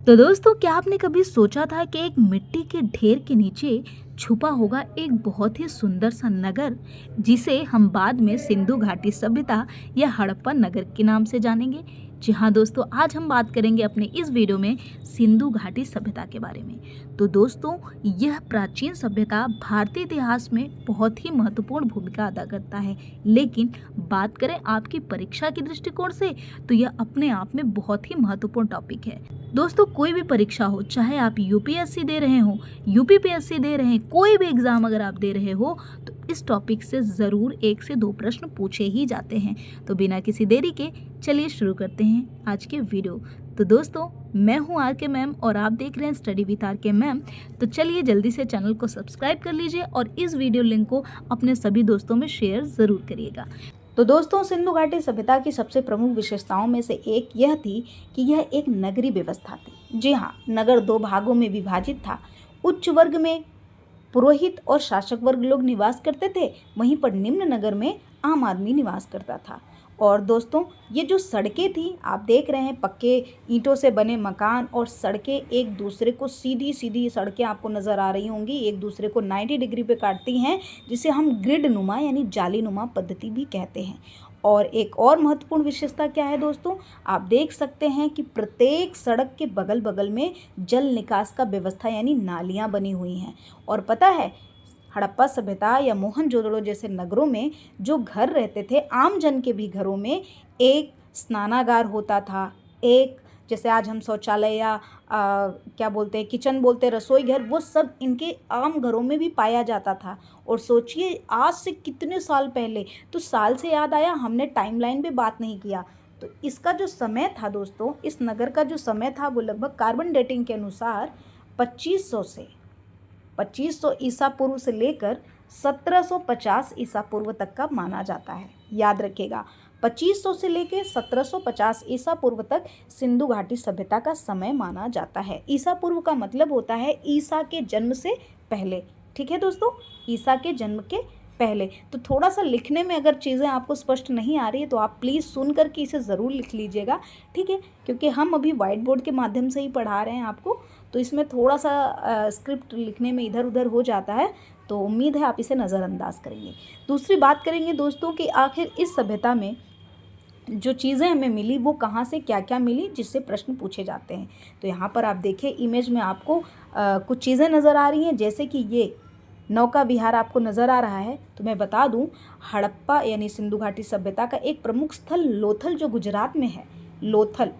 तो दोस्तों, क्या आपने कभी सोचा था कि एक मिट्टी के ढेर के नीचे छुपा होगा एक बहुत ही सुंदर सा नगर, जिसे हम बाद में सिंधु घाटी सभ्यता या हड़प्पा नगर के नाम से जानेंगे। जी हाँ दोस्तों, आज हम बात करेंगे अपने इस वीडियो में सिंधु घाटी सभ्यता के बारे में। तो दोस्तों, यह प्राचीन सभ्यता भारतीय इतिहास में बहुत ही महत्वपूर्ण भूमिका अदा करता है। लेकिन बात करें आपकी परीक्षा के दृष्टिकोण से, तो यह अपने आप में बहुत ही महत्वपूर्ण टॉपिक है। दोस्तों, कोई भी परीक्षा हो, चाहे आप यूपीएससी दे रहे हो, यूपीपीएससी दे रहे हैं, कोई भी एग्जाम अगर आप दे रहे हो, तो इस टॉपिक से ज़रूर 1 से 2 प्रश्न पूछे ही जाते हैं। तो बिना किसी देरी के चलिए शुरू करते हैं आज के वीडियो। तो दोस्तों, मैं हूं आर के मैम और आप देख रहे हैं स्टडी विद आर के मैम। तो चलिए जल्दी से चैनल को सब्सक्राइब कर लीजिए और इस वीडियो लिंक को अपने सभी दोस्तों में शेयर ज़रूर करिएगा। तो दोस्तों, सिंधु घाटी सभ्यता की सबसे प्रमुख विशेषताओं में से एक यह थी कि यह एक नगरीय व्यवस्था थी। जी हाँ, नगर 2 भागों में विभाजित था। उच्च वर्ग में पुरोहित और शासक वर्ग लोग निवास करते थे, वहीं पर निम्न नगर में आम आदमी निवास करता था। और दोस्तों, ये जो सड़कें थी, आप देख रहे हैं पक्के ईंटों से बने मकान और सड़कें एक दूसरे को सीधी सीधी सड़कें आपको नज़र आ रही होंगी, एक दूसरे को 90 डिग्री पे काटती हैं, जिसे हम ग्रिड नुमा यानी जाली नुमा पद्धति भी कहते हैं। और एक और महत्वपूर्ण विशेषता क्या है दोस्तों, आप देख सकते हैं कि प्रत्येक सड़क के बगल बगल में जल निकास का व्यवस्था यानी नालियाँ बनी हुई हैं। और पता है, हड़प्पा सभ्यता या मोहनजोदड़ो जैसे नगरों में जो घर रहते थे, आम जन के भी घरों में एक स्नानागार होता था। एक जैसे आज हम शौचालय या क्या बोलते हैं, किचन बोलते हैं, रसोई घर, वो सब इनके आम घरों में भी पाया जाता था। और सोचिए आज से कितने साल पहले, तो साल से याद आया, हमने टाइमलाइन पे बात नहीं किया। तो इसका जो समय था दोस्तों, इस नगर का जो समय था, वो लगभग कार्बन डेटिंग के अनुसार 2500 ईसा पूर्व से लेकर 1750 ईसा पूर्व तक का माना जाता है। याद रखिएगा, 2500 से लेकर 1750 ईसा पूर्व तक सिंधु घाटी सभ्यता का समय माना जाता है। ईसा पूर्व का मतलब होता है ईसा के जन्म से पहले। ठीक है दोस्तों, ईसा के जन्म के पहले। तो थोड़ा सा लिखने में अगर चीज़ें आपको स्पष्ट नहीं आ रही है, तो आप प्लीज़ सुन कर के इसे ज़रूर लिख लीजिएगा, ठीक है, क्योंकि हम अभी वाइट बोर्ड के माध्यम से ही पढ़ा रहे हैं आपको, तो इसमें थोड़ा सा स्क्रिप्ट लिखने में इधर उधर हो जाता है, तो उम्मीद है आप इसे नज़रअंदाज करेंगे। दूसरी बात करेंगे दोस्तों कि आखिर इस सभ्यता में जो चीज़ें हमें मिली, वो कहाँ से क्या क्या मिली, जिससे प्रश्न पूछे जाते हैं। तो यहाँ पर आप देखें, इमेज में आपको कुछ चीज़ें नज़र आ रही हैं, जैसे कि ये नौका विहार आपको नज़र आ रहा है। तो मैं बता दूं, हड़प्पा यानी सिंधु घाटी सभ्यता का एक प्रमुख स्थल लोथल जो गुजरात में है। लोथल,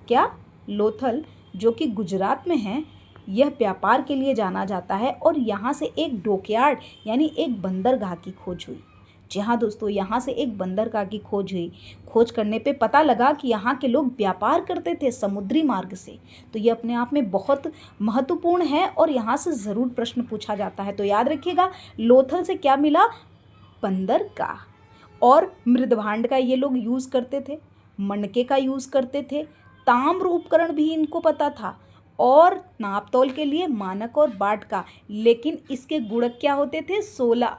क्या? लोथल, जो कि गुजरात में है, यह व्यापार के लिए जाना जाता है। और यहाँ से एक डॉकयार्ड यानी एक बंदरगाह की खोज हुई। जी हाँ दोस्तों, यहाँ से एक बंदरगाह की खोज हुई। खोज करने पे पता लगा कि यहाँ के लोग व्यापार करते थे समुद्री मार्ग से। तो ये अपने आप में बहुत महत्वपूर्ण है और यहाँ से ज़रूर प्रश्न पूछा जाता है। तो याद रखिएगा, लोथल से क्या मिला? बंदरगाह। और मृदभांड का ये लोग यूज़ करते थे, मणके का यूज़ करते थे, ताम्र उपकरण भी इनको पता था, और नापतोल के लिए मानक और बाट का। लेकिन इसके गुणक क्या होते थे? 16।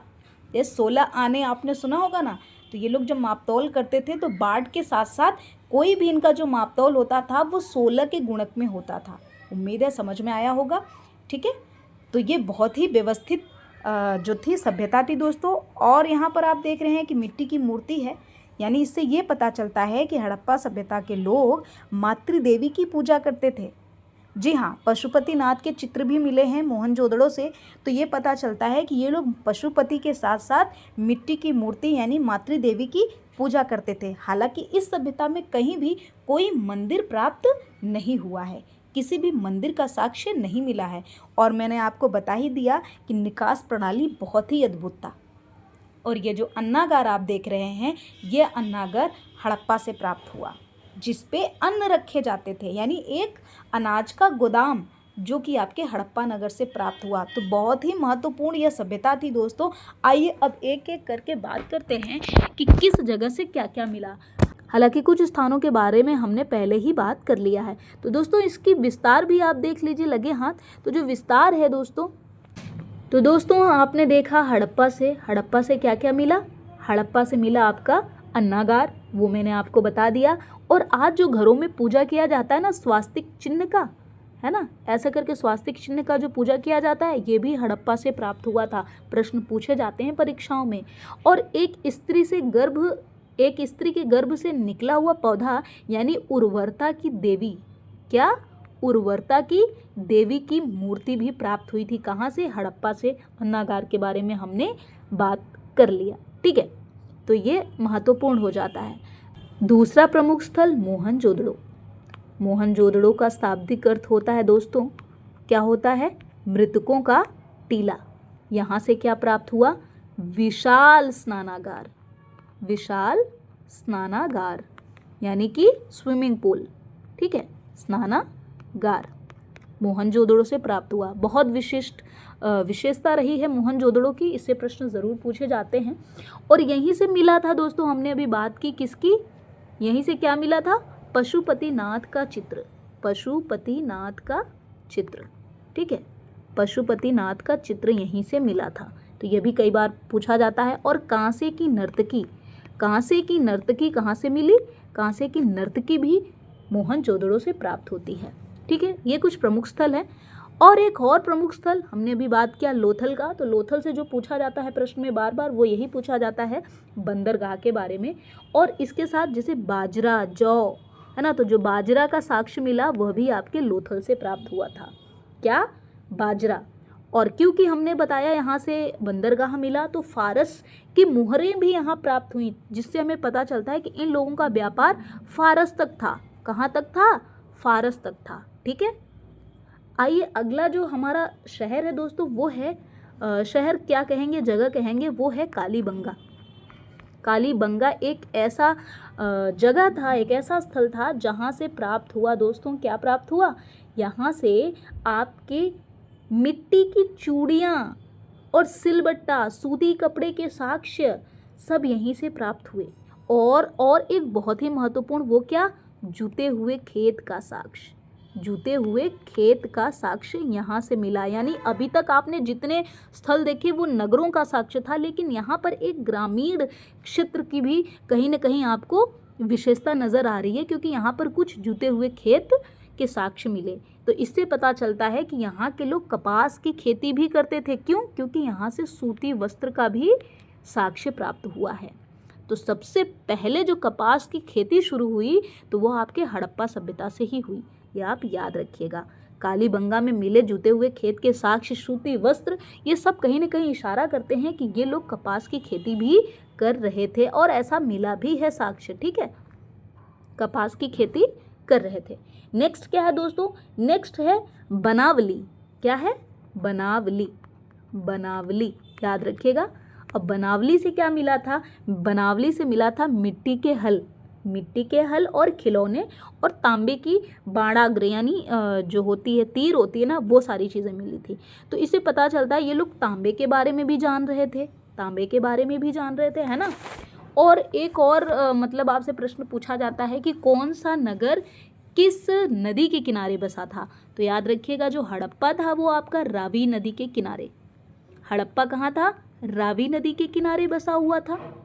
ये 16 आने आपने सुना होगा ना। तो ये लोग जब मापतौल करते थे, तो बाट के साथ साथ कोई भी इनका जो मापतौल होता था, वो 16 के गुणक में होता था। उम्मीद है समझ में आया होगा, ठीक है। तो ये बहुत ही व्यवस्थित जो थी सभ्यता थी दोस्तों। और यहाँ पर आप देख रहे हैं कि मिट्टी की मूर्ति है, यानी इससे ये पता चलता है कि हड़प्पा सभ्यता के लोग मातृदेवी की पूजा करते थे। जी हाँ, पशुपतिनाथ के चित्र भी मिले हैं मोहनजोदड़ो से। तो ये पता चलता है कि ये लोग पशुपति के साथ साथ मिट्टी की मूर्ति यानी मातृदेवी की पूजा करते थे। हालांकि इस सभ्यता में कहीं भी कोई मंदिर प्राप्त नहीं हुआ है, किसी भी मंदिर का साक्ष्य नहीं मिला है। और मैंने आपको बता ही दिया कि निकास प्रणाली बहुत ही अद्भुत था। और ये जो अन्नागार आप देख रहे हैं, ये अन्नागार हड़प्पा से प्राप्त हुआ, जिस पे अन्न रखे जाते थे, यानी एक अनाज का गोदाम जो कि आपके हड़प्पा नगर से प्राप्त हुआ। तो बहुत ही महत्वपूर्ण यह सभ्यता थी दोस्तों। आइए अब एक एक करके बात करते हैं कि किस जगह से क्या क्या मिला। हालांकि कुछ स्थानों के बारे में हमने पहले ही बात कर लिया है। तो दोस्तों, इसकी विस्तार भी आप देख लीजिए लगे हाथ। तो जो विस्तार है दोस्तों, तो दोस्तों आपने देखा हड़प्पा से क्या क्या मिला। हड़प्पा से मिला आपका अन्नागार, वो मैंने आपको बता दिया। और आज जो घरों में पूजा किया जाता है ना, स्वास्तिक चिन्ह का, है ना। ऐसा करके स्वास्तिक चिन्ह का जो पूजा किया जाता है ये भी हड़प्पा से प्राप्त हुआ था। प्रश्न पूछे जाते हैं परीक्षाओं में। और एक स्त्री के गर्भ से निकला हुआ पौधा यानी उर्वरता की देवी, क्या उर्वरता की देवी की मूर्ति भी प्राप्त हुई थी। कहाँ से? हड़प्पा से। अन्नागार के बारे में हमने बात कर लिया, ठीक है। तो ये महत्वपूर्ण हो जाता है। दूसरा प्रमुख स्थल मोहनजोदड़ो। मोहनजोदड़ो का शाब्दिक अर्थ होता है दोस्तों, क्या होता है? मृतकों का टीला। यहाँ से क्या प्राप्त हुआ? विशाल स्नानागार। विशाल स्नानागार यानी कि स्विमिंग पूल, ठीक है, स्नानागार मोहनजोदड़ो से प्राप्त हुआ। बहुत विशेषता रही है मोहनजोदड़ो की, इससे प्रश्न जरूर पूछे जाते हैं। और यहीं से मिला था दोस्तों, हमने अभी बात की किसकी, यहीं से क्या मिला था? पशुपतिनाथ का चित्र। पशुपतिनाथ का चित्र, ठीक है, पशुपतिनाथ का चित्र यहीं से मिला था। तो यह भी कई बार पूछा जाता है। और कांसे की नर्तकी, कांसे की नर्तकी कहाँ से मिली? कांसे की नर्तकी भी मोहनजोदड़ो से प्राप्त होती है, ठीक है। ये कुछ प्रमुख स्थल है। और एक और प्रमुख स्थल हमने अभी बात किया लोथल का। तो लोथल से जो पूछा जाता है प्रश्न में बार बार, वो यही पूछा जाता है बंदरगाह के बारे में। और इसके साथ जैसे बाजरा, जौ, है ना, तो जो बाजरा का साक्ष्य मिला वह भी आपके लोथल से प्राप्त हुआ था। क्या? बाजरा। और क्योंकि हमने बताया यहाँ से बंदरगाह मिला, तो फारस की मुहरें भी यहाँ प्राप्त हुई, जिससे हमें पता चलता है कि इन लोगों का व्यापार फारस तक था। कहाँ तक था? फारस तक था, ठीक है। आइए अगला जो हमारा शहर है दोस्तों वो है शहर क्या कहेंगे, जगह कहेंगे, वो है कालीबंगा। कालीबंगा एक ऐसा जगह था, एक ऐसा स्थल था जहाँ से प्राप्त हुआ दोस्तों, क्या प्राप्त हुआ? यहाँ से आपके मिट्टी की चूड़ियाँ और सिलबट्टा, सूती कपड़े के साक्ष्य सब यहीं से प्राप्त हुए। और एक बहुत ही महत्वपूर्ण, वो क्या? जूते हुए खेत का साक्ष्य। जूते हुए खेत का साक्ष्य यहाँ से मिला। यानी अभी तक आपने जितने स्थल देखे वो नगरों का साक्ष्य था, लेकिन यहाँ पर एक ग्रामीण क्षेत्र की भी कहीं ना कहीं आपको विशेषता नज़र आ रही है, क्योंकि यहाँ पर कुछ जूते हुए खेत के साक्ष्य मिले। तो इससे पता चलता है कि यहाँ के लोग कपास की खेती भी करते थे। क्यों? क्योंकि यहाँ से सूती वस्त्र का भी साक्ष्य प्राप्त हुआ है। तो सबसे पहले जो कपास की खेती शुरू हुई तो वो आपके हड़प्पा सभ्यता से ही हुई, ये आप याद रखिएगा। कालीबंगा में मिले जूते हुए खेत के साक्ष्य, सूती वस्त्र, ये सब कहीं ना कहीं इशारा करते हैं कि ये लोग कपास की खेती भी कर रहे थे, और ऐसा मिला भी है साक्ष्य, ठीक है, कपास की खेती कर रहे थे। नेक्स्ट क्या है दोस्तों? नेक्स्ट है बनावली। क्या है? बनावली। बनावली याद रखिएगा। अब बनावली से क्या मिला था? बनावली से मिला था मिट्टी के हल, मिट्टी के हल और खिलौने, और तांबे की बाणाग्र यानी जो होती है, तीर होती है ना, वो सारी चीज़ें मिली थी। तो इससे पता चलता है ये लोग तांबे के बारे में भी जान रहे थे, तांबे के बारे में भी जान रहे थे, है ना। और एक और मतलब आपसे प्रश्न पूछा जाता है कि कौन सा नगर किस नदी के किनारे बसा था? तो याद रखिएगा जो हड़प्पा था वो आपका रावी नदी के किनारे। हड़प्पा कहाँ था? रावी नदी के किनारे बसा हुआ था।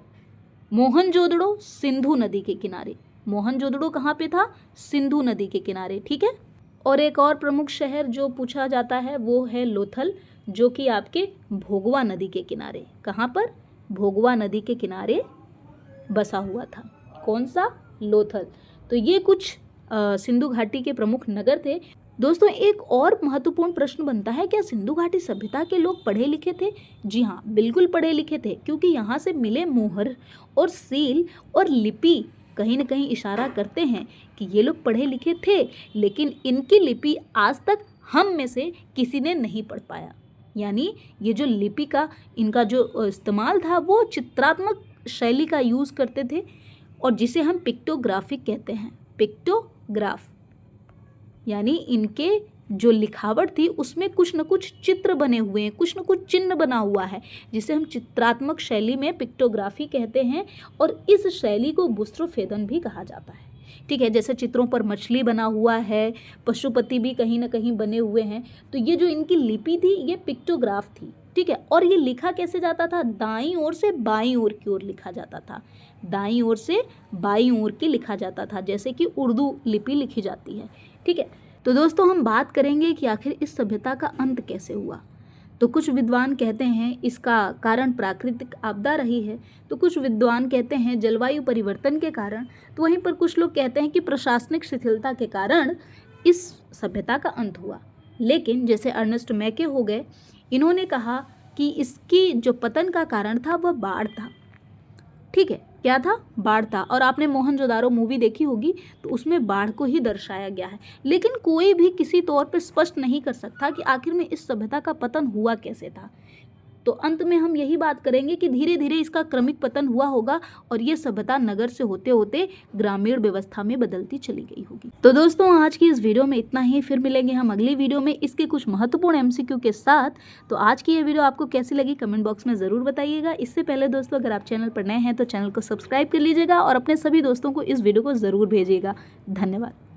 मोहनजोदड़ो सिंधु नदी के किनारे। मोहनजोदड़ो कहाँ पे था? सिंधु नदी के किनारे, ठीक है। और एक और प्रमुख शहर जो पूछा जाता है वो है लोथल, जो कि आपके भोगवा नदी के किनारे। कहाँ पर? भोगवा नदी के किनारे बसा हुआ था। कौन सा? लोथल। तो ये कुछ सिंधु घाटी के प्रमुख नगर थे। दोस्तों एक और महत्वपूर्ण प्रश्न बनता है, क्या सिंधु घाटी सभ्यता के लोग पढ़े लिखे थे? जी हाँ, बिल्कुल पढ़े लिखे थे, क्योंकि यहाँ से मिले मोहर और सील और लिपि कहीं न कहीं इशारा करते हैं कि ये लोग पढ़े लिखे थे, लेकिन इनकी लिपि आज तक हम में से किसी ने नहीं पढ़ पाया। यानी ये जो लिपि का इनका जो इस्तेमाल था वो चित्रात्मक शैली का यूज़ करते थे, और जिसे हम पिक्टोग्राफिक कहते हैं। पिक्टोग्राफ यानी इनके जो लिखावट थी उसमें कुछ न कुछ चित्र बने हुए हैं, कुछ न कुछ चिन्ह बना हुआ है, जिसे हम चित्रात्मक शैली में पिक्टोग्राफी कहते हैं। और इस शैली को बुस्रोफेदन भी कहा जाता है, ठीक है। जैसे चित्रों पर मछली बना हुआ है, पशुपति भी कहीं ना कहीं बने हुए हैं। तो ये जो इनकी लिपि थी ये पिक्टोग्राफ थी, ठीक है। और ये लिखा कैसे जाता था? दाईं ओर से बाईं ओर की ओर लिखा जाता था। दाईं ओर से बाईं ओर की लिखा जाता था, जैसे कि उर्दू लिपि लिखी जाती है, ठीक है। तो दोस्तों हम बात करेंगे कि आखिर इस सभ्यता का अंत कैसे हुआ। तो कुछ विद्वान कहते हैं इसका कारण प्राकृतिक आपदा रही है, तो कुछ विद्वान कहते हैं जलवायु परिवर्तन के कारण, तो वहीं पर कुछ लोग कहते हैं कि प्रशासनिक शिथिलता के कारण इस सभ्यता का अंत हुआ। लेकिन जैसे अर्नेस्ट मैके हो गए, इन्होंने कहा कि इसकी जो पतन का कारण था वह बाढ़ था। ठीक है, क्या था? बाढ़ था। और आपने मोहनजोदारो मूवी देखी होगी, तो उसमें बाढ़ को ही दर्शाया गया है। लेकिन कोई भी किसी तौर पर स्पष्ट नहीं कर सकता कि आखिर में इस सभ्यता का पतन हुआ कैसे था। तो अंत में हम यही बात करेंगे कि धीरे धीरे इसका क्रमिक पतन हुआ होगा और ये सभ्यता नगर से होते होते ग्रामीण व्यवस्था में बदलती चली गई होगी। तो दोस्तों आज की इस वीडियो में इतना ही, फिर मिलेंगे हम अगली वीडियो में इसके कुछ महत्वपूर्ण एमसीक्यू के साथ। तो आज की ये वीडियो आपको कैसी लगी कमेंट बॉक्स में ज़रूर बताइएगा। इससे पहले दोस्तों अगर आप चैनल पर नए हैं तो चैनल को सब्सक्राइब कर लीजिएगा और अपने सभी दोस्तों को इस वीडियो को ज़रूर भेजिएगा। धन्यवाद।